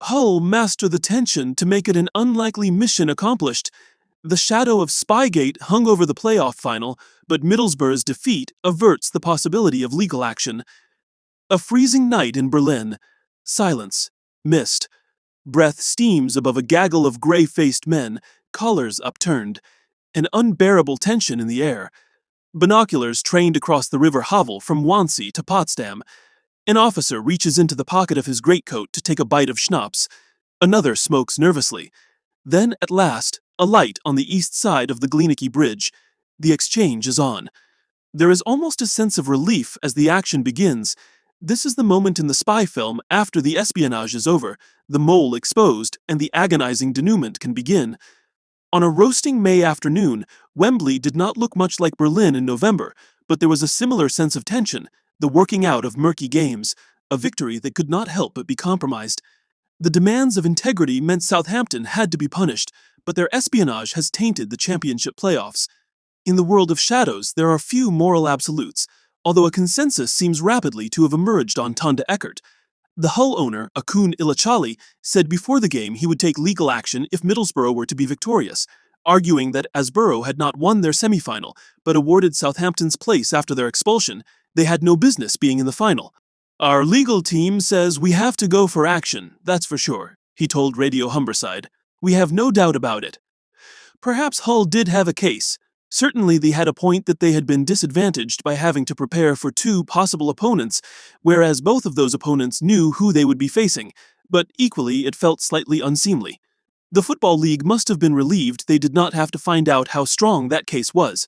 Hull master the tension to make it an unlikely mission accomplished. The shadow of Spygate hung over the playoff final, but Middlesbrough's defeat averts the possibility of legal action. A freezing night in Berlin. Silence. Mist. Breath steams above a gaggle of grey-faced men, collars upturned. An unbearable tension in the air. Binoculars trained across the River Havel from Wannsee to Potsdam. An officer reaches into the pocket of his greatcoat to take a bite of schnapps. Another smokes nervously. Then, at last, a light on the east side of the Glienicke Bridge. The exchange is on. There is almost a sense of relief as the action begins. This is the moment in the spy film after the espionage is over, the mole exposed, and the agonizing denouement can begin. On a roasting May afternoon, Wembley did not look much like Berlin in November, but there was a similar sense of tension, the working out of murky games, a victory that could not help but be compromised. The demands of integrity meant Southampton had to be punished, but their espionage has tainted the championship playoffs. In the world of shadows, there are few moral absolutes, although a consensus seems rapidly to have emerged on Tanda Eckert. The Hull owner, Akun Ilachali, said before the game he would take legal action if Middlesbrough were to be victorious, arguing that as Borough had not won their semi-final, but awarded Southampton's place after their expulsion, they had no business being in the final. "Our legal team says we have to go for action, that's for sure," he told Radio Humberside. "We have no doubt about it." Perhaps Hull did have a case. Certainly they had a point that they had been disadvantaged by having to prepare for two possible opponents, whereas both of those opponents knew who they would be facing, but equally it felt slightly unseemly. The Football League must have been relieved they did not have to find out how strong that case was.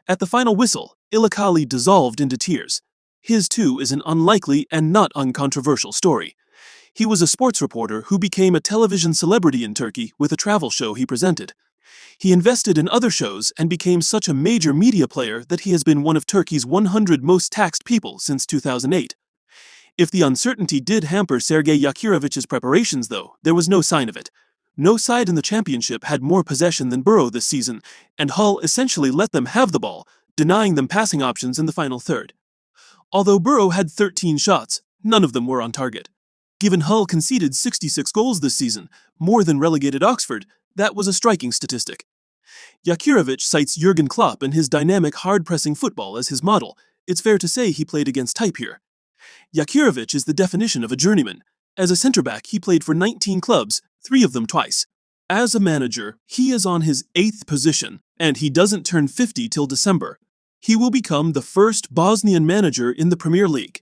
At the final whistle, Ilachali dissolved into tears. His too is an unlikely and not uncontroversial story. He was a sports reporter who became a television celebrity in Turkey with a travel show he presented. He invested in other shows and became such a major media player that he has been one of Turkey's 100 most taxed people since 2008. If the uncertainty did hamper Sergei Yakirovic's preparations, though, there was no sign of it. No side in the championship had more possession than Borough this season, and Hull essentially let them have the ball, denying them passing options in the final third. Although Borough had 13 shots, none of them were on target. Given Hull conceded 66 goals this season, more than relegated Oxford, that was a striking statistic. Yakirovic cites Jurgen Klopp and his dynamic, hard-pressing football as his model. It's fair to say he played against type here. Yakirovic is the definition of a journeyman. As a centre-back, he played for 19 clubs, 3 of them twice. As a manager, he is on his 8th position, and he doesn't turn 50 till December. He will become the first Bosnian manager in the Premier League.